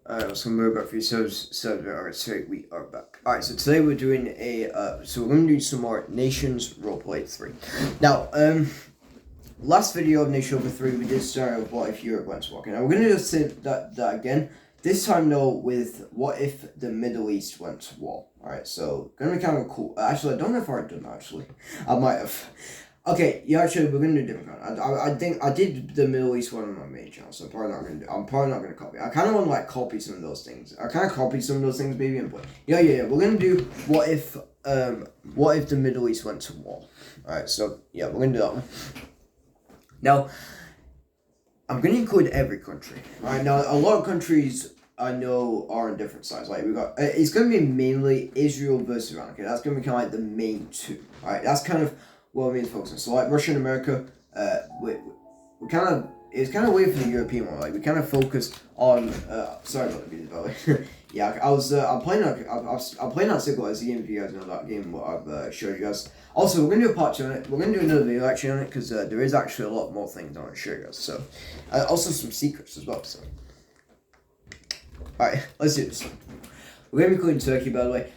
So we're back for yourselves. Alright, today we are back. Alright, so today we're doing so we're gonna do some more Nations Roleplay 3. Now, last video of Nation Over 3 we did start with what if Europe went to war. Now we're gonna just say that again. This time though with what if the Middle East went to war. Alright, so gonna be kind of cool. Actually I don't know if I've done that actually. I might have. Okay, yeah, actually, we're gonna do a different kind. I think I did the Middle East one on my main channel, so I'm probably not gonna copy. I kind of want to like copy some of those things. I kind of copied some of those things, maybe, but yeah. We're gonna do what if the Middle East went to war. All right, so yeah, we're gonna do that one. Now, I'm gonna include every country. All right, now a lot of countries I know are on different sides. Like we got, it's gonna be mainly Israel versus Iran. Okay, that's gonna be kind of like the main two. All right, that's kind of what we mean focusing. So like Russia and America, we kind of it's kind of weird for the European one. Like we kind of focus on. Sorry about the music, by the way. Yeah, I'm playing. I'm playing on Civilized game. If you guys know that game, what I've showed you guys. Also, we're gonna do a part 2 on it. We're gonna do another video actually on it because there is actually a lot more things I want to show you guys. So, also some secrets as well. So, all right, let's do this. We're going to be including Turkey, by the way.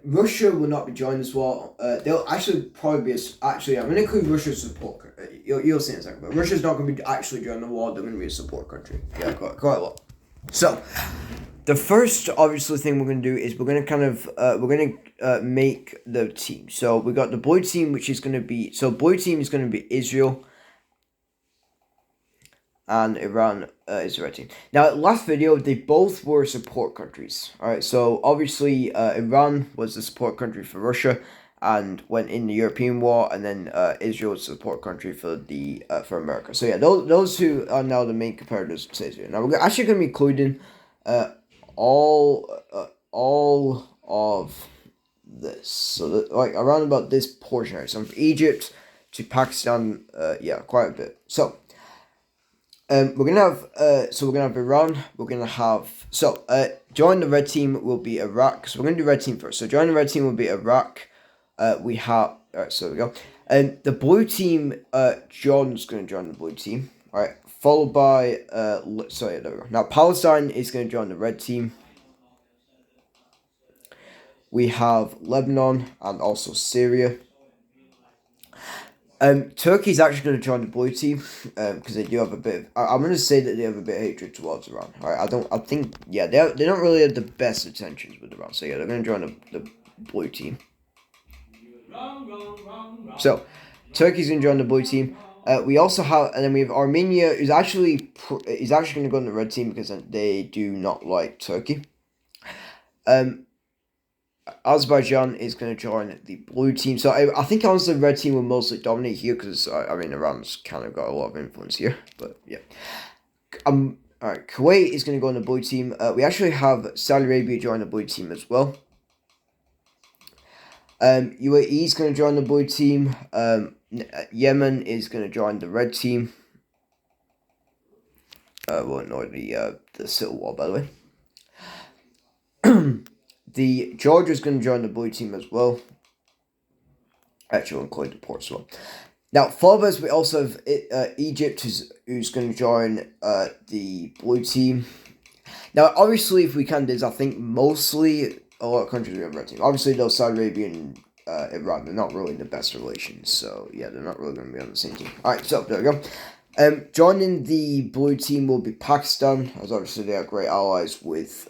Russia will not be joining this war. They'll actually probably be... Actually, I'm going to include Russia as support. You'll see in a second. But Russia's not going to be actually joining the war. They're going to be a support country. Yeah, quite a lot. So, the first, obviously, thing we're going to do is we're going to kind of... we're going to make the team. So, we got the blue team, which is going to be... So, blue team is going to be Israel. And Iran is the red team. Now, last video, they both were support countries. Alright, so obviously Iran was the support country for Russia and went in the European war, and then Israel was the support country for for America. So yeah, those two are now the main comparators to Israel. Now, we're actually going to be including all of this. So, like, around about this portion, right? So, from Egypt to Pakistan, yeah, quite a bit. So, we're gonna have Iran. We're gonna have join the red team will be Iraq. So we're gonna do red team first. So join the red team will be Iraq. We have alright. So there we go. And the blue team. John's gonna join the blue team. All right. Followed by sorry. There we go. Now Palestine is gonna join the red team. We have Lebanon and also Syria. Turkey's actually going to join the blue team because they do have a bit of... I'm going to say that they have a bit of hatred towards Iran. Right? I think... Yeah, they don't really have the best intentions with Iran. So, yeah, they're going to join the blue team. So, Turkey's going to join the blue team. We also have... And then we have Armenia, who's actually going to go on the red team because they do not like Turkey. Azerbaijan is going to join the blue team. So I think honestly the red team will mostly dominate here because, Iran's kind of got a lot of influence here. But, yeah. Alright, Kuwait is going to go on the blue team. We actually have Saudi Arabia join the blue team as well. UAE is going to join the blue team. Yemen is going to join the red team. We'll ignore the Civil War, by the way. The Georgia's going to join the blue team as well. Actually, we'll include the port as well. Now, followed us, we also have Egypt, who's going to join the blue team. Now, obviously, if we can do this, I think mostly a lot of countries are on the red team. Obviously, though, Saudi Arabia and Iran, they're not really the best relations. So, yeah, they're not really going to be on the same team. Alright, so there we go. Joining the blue team will be Pakistan, as obviously they are great allies with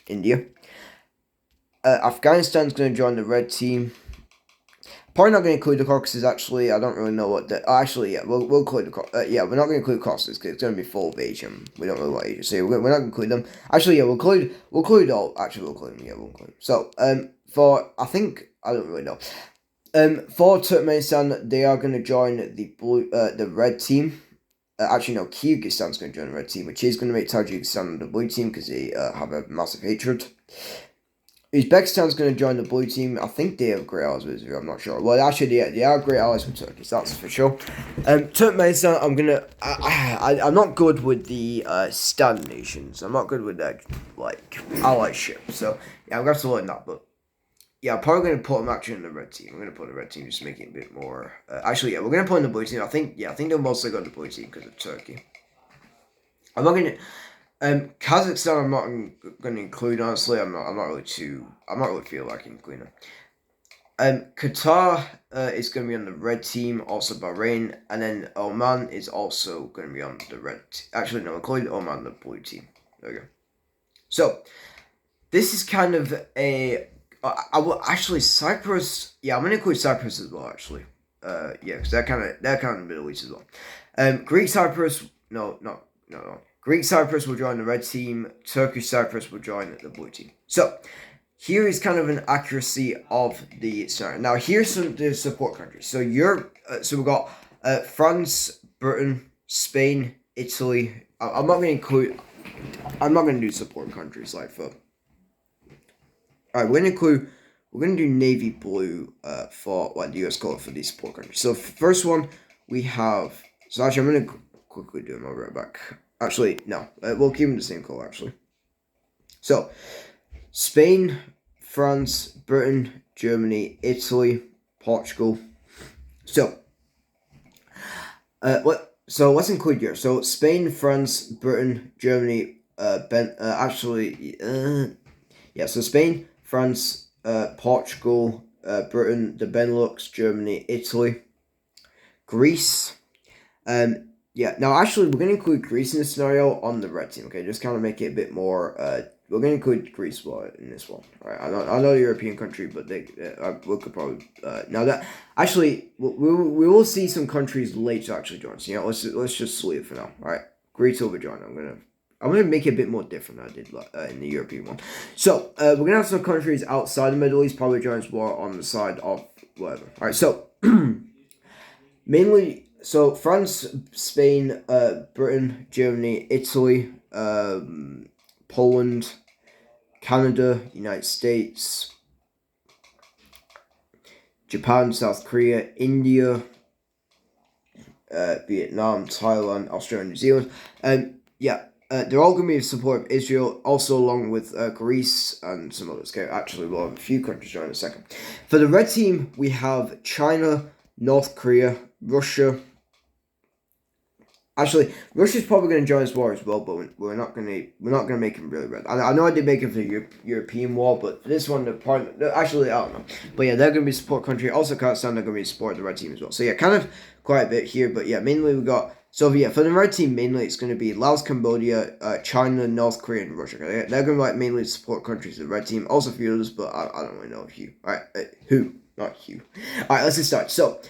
India. Afghanistan's going to join the red team. Probably not going to include the Caucasus. Actually, I don't really know what the. Actually, yeah, we'll include the. Yeah, we're not going to include Caucasus because it's going to be full of Asian. We don't really want Asia, so we're not going to include them. Actually, yeah, we'll include all. Actually, we'll include them. Yeah, we'll include them. So, I don't really know. For Turkmenistan, they are going to join the red team. Actually, no, Kyrgyzstan's going to join the red team, which is going to make Tajikistan the blue team because they have a massive hatred. Uzbekistan's going to join the blue team. I think they have great allies with Israel. I'm not sure. Well, actually, they are great allies with Turkey. So that's for sure. Turkmenistan, I'm not good with the stand nations. I'm not good with that allyship. So yeah, I'm going to have to learn that. But yeah, I'm probably going to put them actually in the red team. I'm going to put the red team just to make it a bit more... actually, yeah, we're going to put in the blue team. I think they'll mostly go to the blue team because of Turkey. I'm not gonna. Kazakhstan, I'm not going to include. Honestly, I'm not really feel like including them. Qatar is going to be on the red team. Also Bahrain, and then Oman is also going to be on the red. Actually, no, include Oman on the blue team. There we go. So this is kind of a. I will actually Cyprus. Yeah, I'm going to include Cyprus as well. Actually, yeah, because that kind of the Middle East as well. Greek Cyprus. No. Greek Cyprus will join the red team. Turkish Cyprus will join the blue team. So, here is kind of an accuracy of the scenario. Now, here's some the support countries. So, so we've got France, Britain, Spain, Italy. I'm not going to do support countries like for. All right, we're going to do navy blue for what the US call it for these support countries. So, first one we have. So actually, I'm going to quickly do them. I'll be right back. Actually, no. We'll keep them the same color, actually. So, Spain, France, Britain, Germany, Italy, Portugal. So, let's include here. So, Spain, France, Britain, Germany, so Spain, France, Portugal, Britain, the Benelux, Germany, Italy, Greece, yeah, now actually we're going to include Greece in this scenario on the red team, okay? Just kind of make it a bit more, we're going to include Greece in this one, alright? I know a European country, but we could probably, now that, actually, we will see some countries later actually join, so yeah, let's just leave it for now, alright? Greece will be joining, I'm gonna make it a bit more different than I did in the European one. So, we're gonna have some countries outside the Middle East probably join us more on the side of whatever, alright? So, mainly... So, France, Spain, Britain, Germany, Italy, Poland, Canada, United States, Japan, South Korea, India, Vietnam, Thailand, Australia, New Zealand. They're all going to be in support of Israel, also along with Greece and some others. Okay, actually, we'll have a few countries join in a second. For the red team, we have China, North Korea, Russia. Actually, Russia's probably going to join this war as well, but we're not going to make him really red. I know I did make him for the European war, but for this one, actually, I don't know. But yeah, they're going to be support country. Also, Kazakhstan, they're going to be support the red team as well. So yeah, kind of quite a bit here, but yeah, mainly we got. So yeah, for the red team, mainly it's going to be Laos, Cambodia, China, North Korea, and Russia. Okay? They're going to like mainly support countries of the red team. Also a few others, but I don't really know who. All right, who, not who. All right, let's get started. So,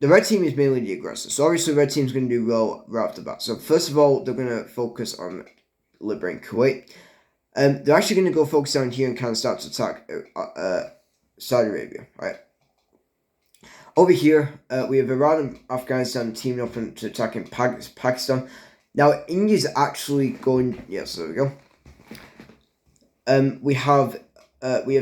the red team is mainly the aggressor. So obviously, red team's going to do well right off the bat. So first of all, they're going to focus on liberating Kuwait. They're actually going to go focus down here and kind of start to attack Saudi Arabia. Right. Over here, we have Iran and Afghanistan teaming up to attacking Pakistan. Now, India's actually going... Yes, there we go. We have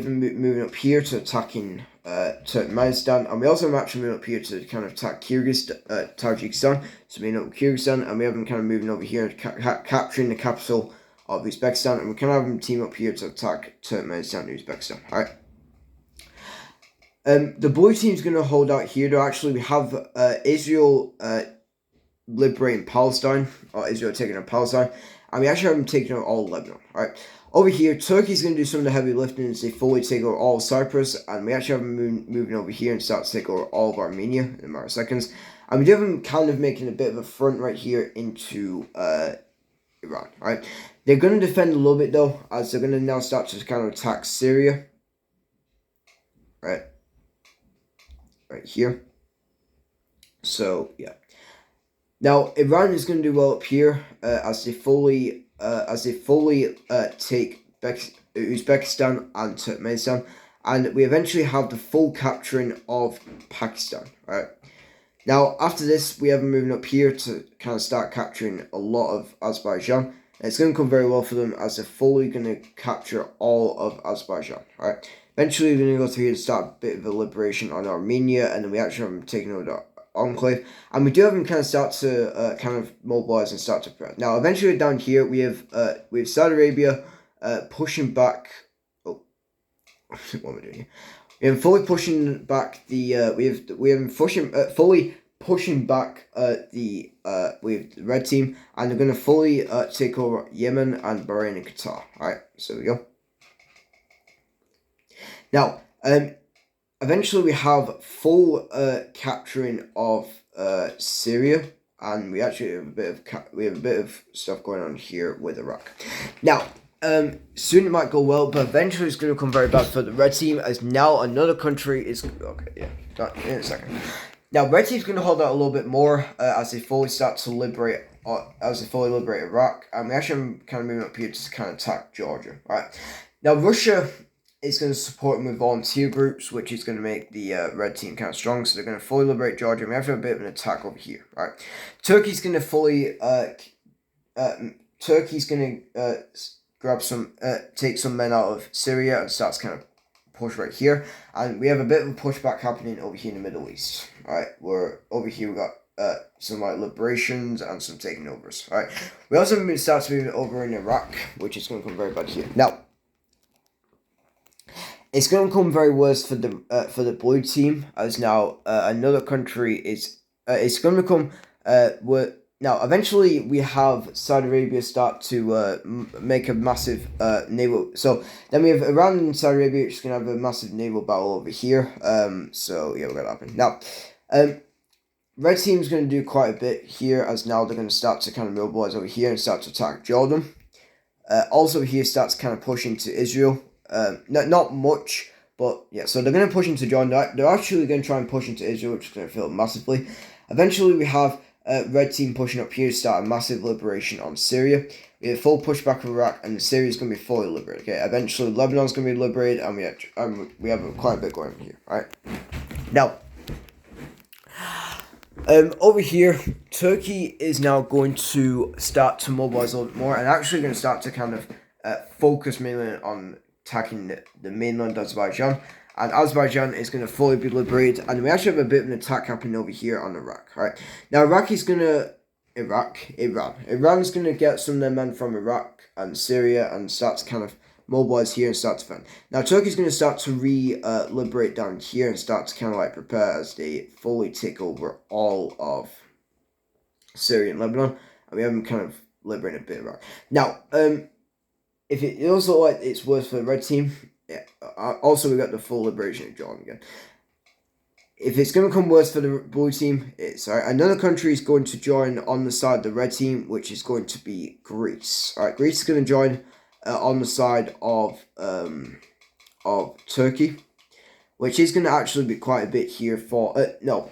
them moving up here to attacking Turkmenistan, and we also have them actually moving up here to kind of attack Tajikistan. So we know Kyrgyzstan, and we have them kind of moving over here and capturing the capital of Uzbekistan, and we kind of have them team up here to attack Turkmenistan and Uzbekistan. All right. The blue team's going to hold out here. Though actually, we have Israel liberating Palestine, or Israel taking out Palestine, and we actually have them taking out all Lebanon. All right. Over here, Turkey's going to do some of the heavy lifting as they fully take over all of Cyprus, and we actually have them moving over here and start to take over all of Armenia in a matter of seconds. And we do have them kind of making a bit of a front right here into Iran. Right, they're going to defend a little bit though, as they're going to now start to kind of attack Syria. Right here. So yeah. Now Iran is going to do well up here as they fully take Uzbekistan and Turkmenistan, and we eventually have the full capturing of Pakistan. Right. Now after this, we have them moving up here to kind of start capturing a lot of Azerbaijan. And it's going to come very well for them as they're fully going to capture all of Azerbaijan. All right. Eventually, we're going to go through here to start a bit of a liberation on Armenia, and then we actually have them taking over the enclave, and we do have them kind of start to kind of mobilize and start to prep. Now, eventually down here we have Saudi Arabia pushing back. Oh, what am I doing here? We have fully pushing back the we have fully pushing back with the red team, and they're going to fully take over Yemen and Bahrain and Qatar. Alright, so there we go. Now, eventually we have full capturing of Syria, and we actually have a bit of stuff going on here with Iraq. Now, soon it might go well, but eventually it's going to come very bad for the red team, as now another country is in a second. Now, red team's going to hold out a little bit more as they fully start to liberate. As they fully liberate Iraq, and we actually kind of moving up here to kind of attack Georgia. All right, now Russia is going to support them with volunteer groups, which is going to make the red team kind of strong. So they're going to fully liberate Georgia. And we have to have a bit of an attack over here. Right, Turkey's going to fully grab some take some men out of Syria and starts kind of push right here. And we have a bit of a pushback happening over here in the Middle East. All right, where over here we got some like liberations and some taking overs. All right, we also start moving over in Iraq, which is going to come very bad here. Now, it's going to come very worse for the blue team, as now another country is it's going to become now eventually we have Saudi Arabia start to make a massive naval. So then we have Iran and Saudi Arabia, which is going to have a massive naval battle over here. So yeah, we're going to happen now. Red team's going to do quite a bit here, as now they're going to start to kind of mobilize over here and start to attack Jordan. Also here starts kind of pushing to Israel. Not much, but yeah, so they're going to push into Jordan. They're actually going to try and push into Israel, which is going to fail massively. Eventually, we have red team pushing up here to start a massive liberation on Syria. We have full pushback of Iraq, and Syria is going to be fully liberated. Okay, eventually Lebanon's going to be liberated, and we have quite a bit going on here. All right, now. Over here, Turkey is now going to start to mobilize a little bit more, and actually going to start to kind of focus mainly on attacking the mainland Azerbaijan, and Azerbaijan is going to fully be liberated, and we actually have a bit of an attack happening over here on Iraq. Right now, Iran's going to get some of their men from Iraq and Syria and start to kind of mobilize here and start to defend. Now Turkey's going to start to liberate down here and start to kind of like prepare as they fully take over all of Syria and Lebanon, and we have them kind of liberating a bit of Iraq. Now, if it also like it's worse for the red team, yeah. Also, we got the full liberation of Jordan again. If it's going to come worse for the blue team, it's another country is going to join on the side of the red team, which is going to be Greece. All right, Greece is going to join on the side of Turkey, which is going to actually be quite a bit here for no.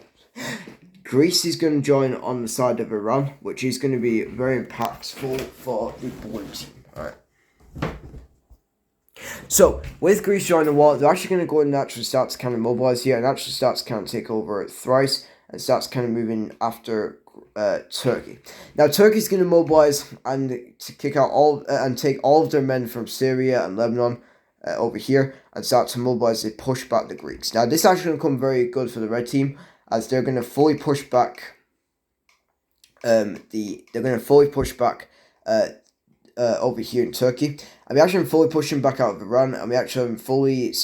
Greece is going to join on the side of Iran, which is going to be very impactful for the blue team. All right. So, with Greece joining the war, they're actually going to go and actually start to kind of mobilize here and actually start to kind of take over Thrace and starts kind of moving after Turkey. Now, Turkey's going to mobilize and to kick out and take all of their men from Syria and Lebanon over here and start to mobilize to push back the Greeks. Now, this is actually going to come very good for the red team, as they're going to fully push back over here in Turkey, and we actually fully pushing back out of Iran, and we actually fully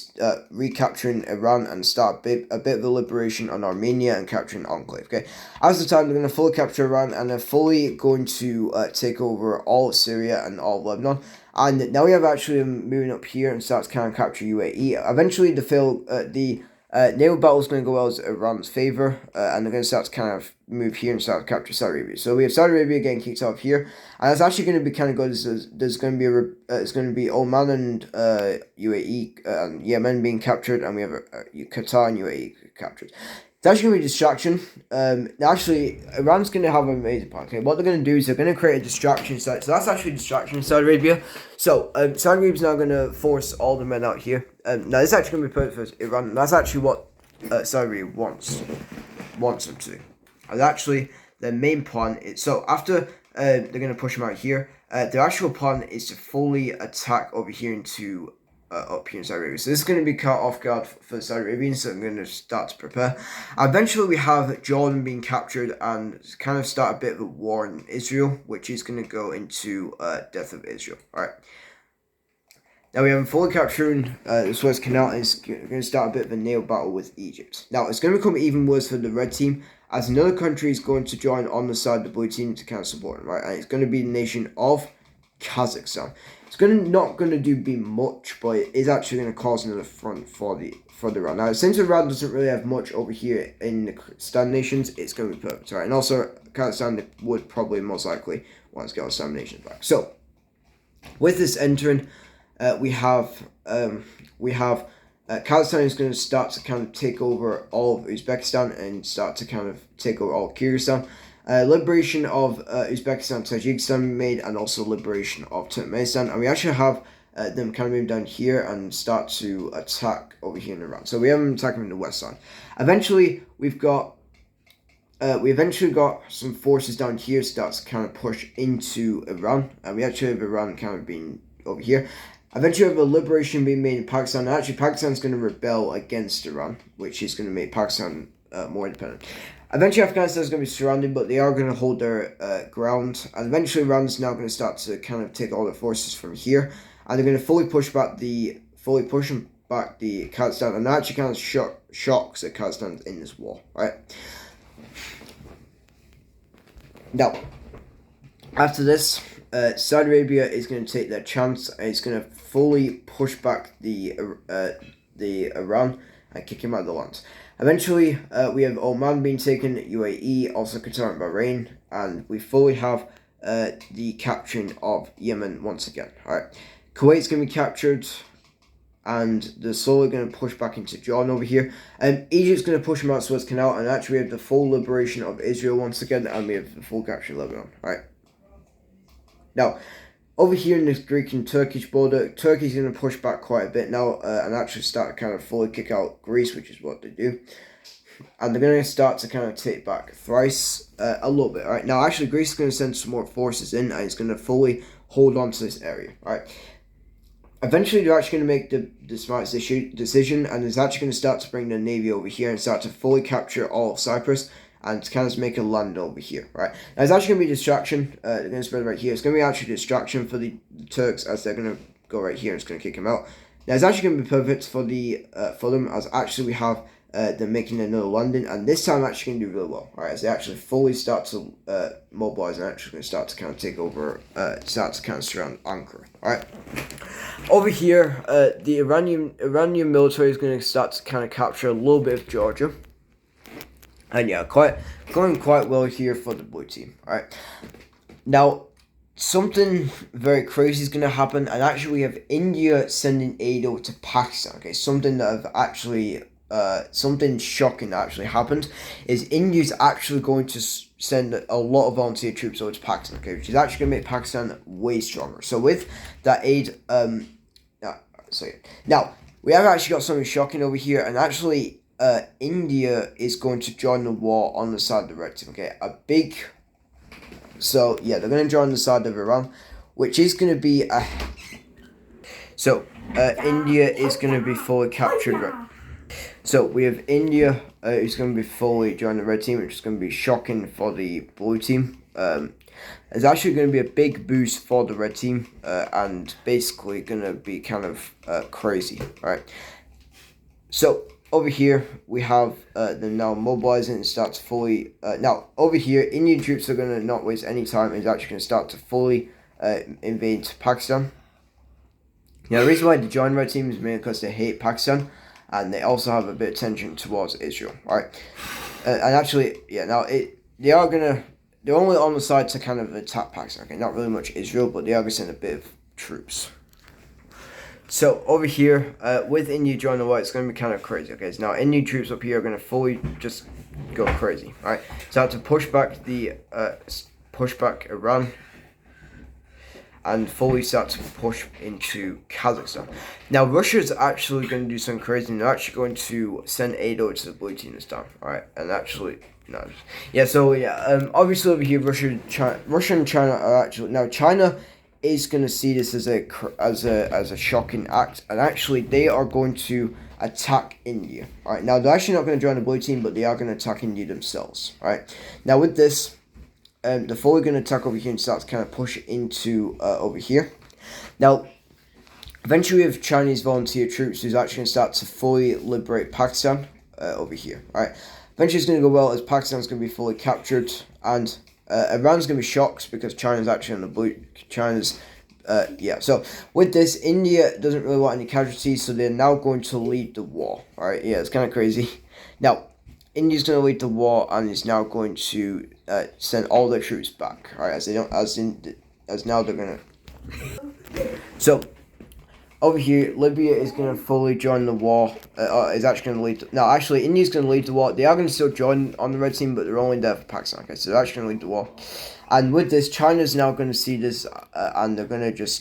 recapturing Iran and start a bit of a liberation on Armenia and capturing Enclave. Okay, as the time they're going to fully capture Iran, and they're fully going to take over all of Syria and all of Lebanon. And now we have actually moving up here and starts kind of capture UAE. Eventually, the naval battle is going to go well as Iran's favor, and they're going to start to kind of move here and start to capture Saudi Arabia. So we have Saudi Arabia getting kicked off here, and it's actually going to be kind of good. There's going to be Oman and UAE and Yemen being captured, and we have Qatar and UAE captured. It's actually going to be a distraction. Actually, Iran's going to have an amazing plan. Okay, what they're going to do is they're going to create a distraction site. So that's actually a distraction in Saudi Arabia. So Saudi Arabia's now going to force all the men out here. Now this is actually going to be perfect for Iran. That's actually what Saudi Arabia wants them to do. And actually, their main plan is, so after they're going to push them out here, their actual plan is to fully attack over here into up here in Saudi Arabia. So this is going to be caught off guard for Saudi Arabians, so I'm going to start to prepare. Eventually we have Jordan being captured and kind of start a bit of a war in Israel, which is going to go into death of Israel. Alright. Now we have fully capturing the Suez Canal, and it's going to start a bit of a nail battle with Egypt. Now it's going to become even worse for the red team, as another country is going to join on the side of the blue team to kind of support them, right? And it's going to be the nation of Kazakhstan. It's not going to be much, but it is actually going to cause another front for the Iran. Now, since Iran doesn't really have much over here in the Stan nations, it's going to be perfect, right? And also, Kazakhstan would probably most likely want to get all Stan nations back. So, with this entering, we have Kazakhstan is going to start to kind of take over all of Uzbekistan and start to kind of take over all of Kyrgyzstan. Liberation of Uzbekistan, Tajikistan made, and also liberation of Turkmenistan. And we actually have them kind of move down here and start to attack over here in Iran. So we have them attacking from the west side. Eventually, we eventually got some forces down here start to kind of push into Iran. And we actually have Iran kind of being over here. Eventually, we have a liberation being made in Pakistan. And actually, Pakistan is going to rebel against Iran, which is going to make Pakistan more independent. Eventually, Afghanistan is going to be surrounded, but they are going to hold their ground. And eventually, Iran is now going to start to kind of take all their forces from here, and they're going to fully push back the Kazakhstan, and that actually kind of shocks that Kazakhstan's in this war, right? Now, after this, Saudi Arabia is going to take their chance, and it's going to fully push back the Iran and kick him out of the land. Eventually, we have Oman being taken, UAE, also Qatar and Bahrain, and we fully have the capturing of Yemen once again. Alright, Kuwait's going to be captured, and they're slowly going to push back into Jordan over here. Egypt's going to push them out Suez Canal, and actually we have the full liberation of Israel once again, and we have the full capture of Lebanon. Alright, now, over here in this Greek and Turkish border, Turkey's going to push back quite a bit now and actually start to kind of fully kick out Greece, which is what they do. And they're going to start to kind of take back Thrace a little bit. Right now, actually, Greece is going to send some more forces in, and it's going to fully hold on to this area. Right. Eventually, they're actually going to make the smart decision, and it's actually going to start to bring the navy over here and start to fully capture all of Cyprus and kind of make a land over here, right? Now, it's actually going to be a distraction. They're going to spread right here. It's going to be actually a distraction for the Turks, as they're going to go right here and it's going to kick them out. Now, it's actually going to be perfect for them, as actually we have them making another landing, and this time actually going to do really well, right? As they actually fully start to mobilize and actually going to start to kind of take over, start to kind of surround Ankara, right? Over here, the Iranian military is going to start to kind of capture a little bit of Georgia. And yeah, going quite well here for the blue team. Alright. Now, something very crazy is going to happen. And actually, we have India sending aid over to Pakistan. Okay, something that have actually... something shocking that actually happened is India's actually going to send a lot of volunteer troops over to Pakistan. Okay, which is actually going to make Pakistan way stronger. So with that aid... Now, we have actually got something shocking over here. And actually... India is going to join the war on the side of the red team, okay? So, yeah, they're going to join the side of Iran, which is going to be a... So, India is going to be fully captured, right? So, we have India who's going to be fully joining the red team, which is going to be shocking for the blue team. It's actually going to be a big boost for the red team, and basically going to be kind of crazy, right? So... Over here, we have them now mobilizing and start to fully... now, over here, Indian troops are going to not waste any time. It's actually going to start to fully invade Pakistan. Now, the reason why they join Red Team is mainly because they hate Pakistan. And they also have a bit of tension towards Israel, right? And actually, yeah, now, they are going to... They're only on the side to kind of attack Pakistan. Okay, not really much Israel, but they are going to send a bit of troops. So, over here, with India joining the war, it's going to be kind of crazy, okay? So now, Indian troops up here are going to fully just go crazy, alright? So, I have to push back Iran, and fully start to push into Kazakhstan. Now, Russia's actually going to do something crazy, and they're actually going to send aid over to the blue team this time, alright? And actually, no. Yeah, so, yeah, obviously over here, Russia and China are actually... Now, China... is going to see this as a shocking act, and actually they are going to attack India. All right, now they're actually not going to join the blue team, but they are going to attack India themselves. All right, now with this, they're fully going to attack over here and start to kind of push into over here. Now, eventually we have Chinese volunteer troops who's actually going to start to fully liberate Pakistan over here. All right. eventually it's going to go well as Pakistan's going to be fully captured, and Iran's going to be shocked because China's actually on the blue. So with this, India doesn't really want any casualties, so they're now going to lead the war. Alright, yeah, it's kind of crazy. Now, India's going to lead the war and is now going to send all their troops back. Alright, as now they're going to. So, over here, Libya is going to fully join the war. Is actually going to lead. No, actually, India's going to lead the war. They are going to still join on the red team, but they're only there for Pakistan. Okay, so they're actually going to lead the war. And with this, China's now going to see this, and they're going to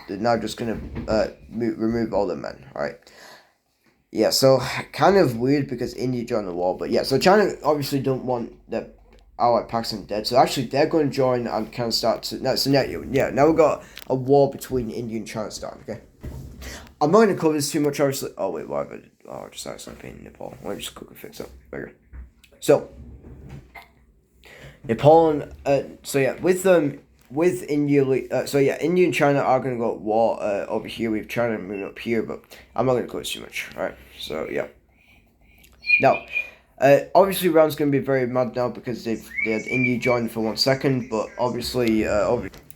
they're now just going to remove all their men. All right. Yeah, so kind of weird because India joined the war, but yeah, so China obviously don't want their ally Pakistan dead, so actually they're going to join and kind of start to. Now we've got a war between India and China starting. Okay. I'm not going to cover this too much, obviously. Oh, wait, why have I just accidentally painted Nepal. Let me just quickly fix up. There. So, Nepal with India, India and China are going to go at war over here. We have China moving up here, but I'm not going to cover this too much. Alright, so, yeah. Now, obviously, Iran's going to be very mad now because they had India join for 1 second, but obviously,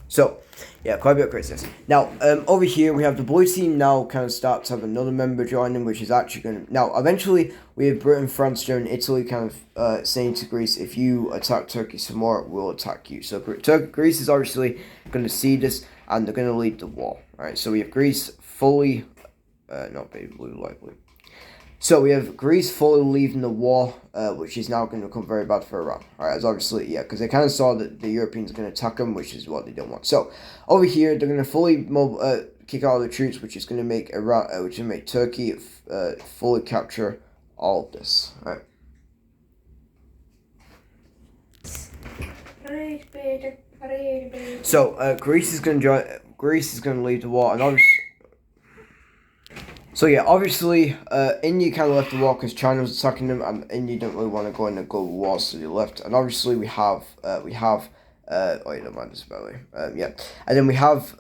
so, yeah, quite a bit of craziness. Now, over here, we have the blue team now kind of start to have another member join them, which is actually going to. Now, eventually, we have Britain, France, Germany, Italy kind of saying to Greece, if you attack Turkey some more, we'll attack you. So, Greece is obviously going to see this, and they're going to lead the war. Alright, so we have Greece fully. Not baby blue, light blue. So we have Greece fully leaving the war, which is now going to become very bad for Iran. Alright, as obviously, yeah, because they kind of saw that the Europeans are going to attack them, which is what they don't want. So over here, they're going to fully kick out all the troops, which is going to make Turkey fully capture all of this. Alright. So Greece is going to join. Greece is going to lead the war, and obviously. So yeah, obviously, India kind of left the war because China was attacking them, and India didn't really want to go in a global war, so they left. And obviously, we have, oh, you don't mind this, by the way. Yeah, and then we have,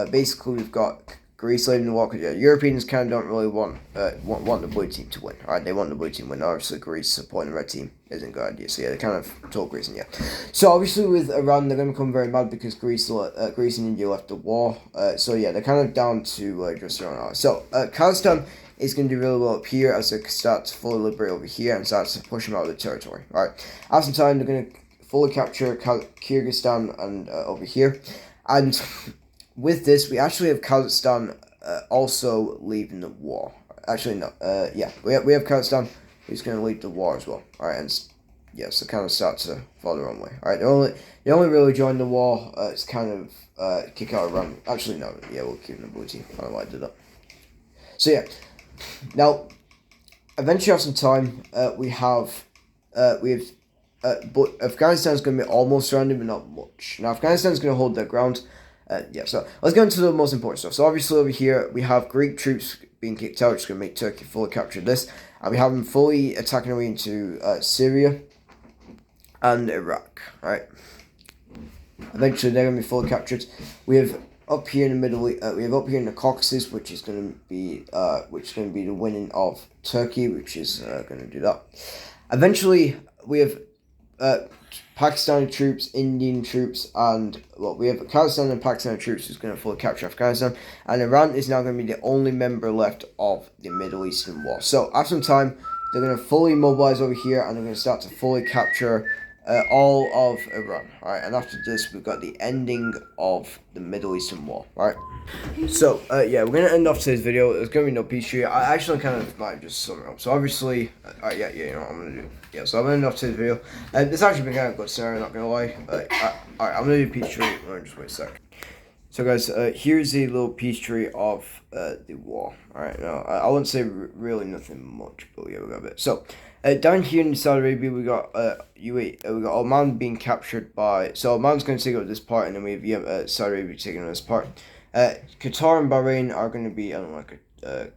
basically, we've got Greece leading the war because Europeans kind of don't really want the blue team to win. All right, they want the blue team to win. Obviously, Greece supporting the red team isn't a good idea. So yeah, they kind of told Greece, and yeah. So obviously, with Iran, they're going to become very mad because Greece and India left the war. So yeah, they're kind of down to just around now. So Kazakhstan is going to do really well up here as they start to fully liberate over here and start to push them out of the territory. All right, after some time, they're going to fully capture Kyrgyzstan and over here, and with this, we actually have Kazakhstan also leaving the war. Actually, no. We have Kazakhstan who's going to lead the war as well. All right, and so kind of start to fall their own way. All right, they only really joined the war. It's kind of kick out Iran. Actually, no. Yeah, we'll keep the blue team. I don't know why I did that. So yeah, now eventually after some time, we have. But Afghanistan's going to be almost surrounded, but not much. Now, Afghanistan's going to hold their ground. So let's go into the most important stuff. So obviously over here, we have Greek troops being kicked out, which is going to make Turkey fully capture this. And we have them fully attacking away into Syria and Iraq, right? Eventually, they're going to be fully captured. We have up here in the middle, we have up here in the Caucasus, which is going to be the winning of Turkey, which is going to do that. Eventually, we have Pakistani troops, Indian troops, and we have Kazakhstan and Pakistani troops who's going to fully capture Afghanistan, and Iran is now going to be the only member left of the Middle Eastern war. So after some time, they're going to fully mobilize over here, and they're going to start to fully capture all of Iran. All right, and after this, we've got the ending of the Middle Eastern war. All right. So, we're going to end off today's video. There's going to be no peace treaty. I actually kind of might just sum it up. So, obviously, you know what I'm going to do. Yeah, so I'm going to end off today's video. And it's actually been kind of a good scenario, not going to lie. Alright, I'm going to do peace treaty. Let me just wait a sec. So, guys, here's a little peace treaty of the war. Alright, now, I wouldn't say really nothing much, but yeah, we got a bit. So, down here in Saudi Arabia, we got we got Oman being captured by. So, Oman's going to take over this part, and then we have Saudi Arabia taking over this part. Qatar and Bahrain are going to be, I don't know,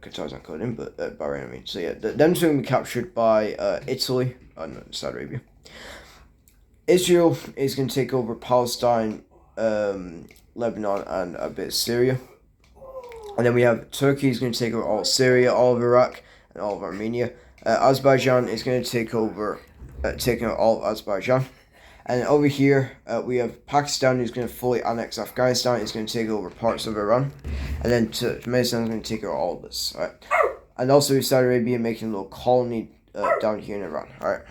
Qatar's not called in, but Bahrain, I mean. So yeah, them two are going to be captured by Italy, no, Saudi Arabia. Israel is going to take over Palestine, Lebanon, and a bit of Syria. And then we have Turkey is going to take over all of Syria, all of Iraq, and all of Armenia. Azerbaijan is going to take over, taking all of Azerbaijan. And over here, we have Pakistan, who's going to fully annex Afghanistan. It's going to take over parts of Iran. And then Turkmenistan is going to take over all of this. All right. And also Saudi Arabia making a little colony down here in Iran. All right.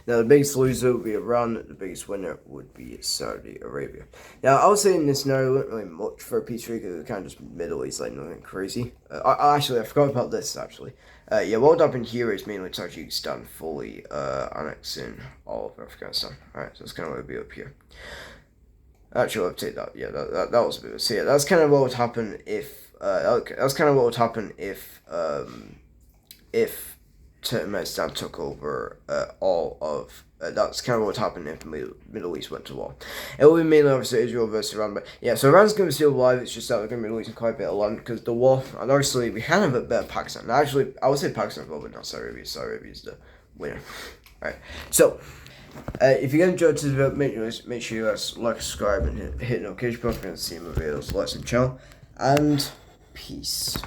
Now, the biggest loser would be Iran. The biggest winner would be Saudi Arabia. Now, I was saying this scenario wasn't really much for a peace treaty because it's kind of just Middle East, like nothing crazy. Actually, I forgot about this, actually. Yeah, what would happen here is mainly Tajikistan fully annexing all of Afghanistan. Alright, so that's kind of what would be up here. Actually, I'll take that. Yeah, that was a bit of a... So, yeah, that's kind of what would happen if... that's kind of what would happen if Turkmenistan took over all of... that's kind of what would happen if the Middle East went to war. It will be mainly obviously Israel versus Iran, but yeah, so Iran's going to be still alive. It's just that they're going to be losing quite a bit of land because the war, and obviously we kind of a bit of Pakistan. Now, actually, I would say Pakistan will, but not Saudi Arabia. Saudi Arabia is the winner. Alright, so if you guys enjoyed this video, make sure you guys like, subscribe, and hit the notification button to see more videos, like and channel, and peace.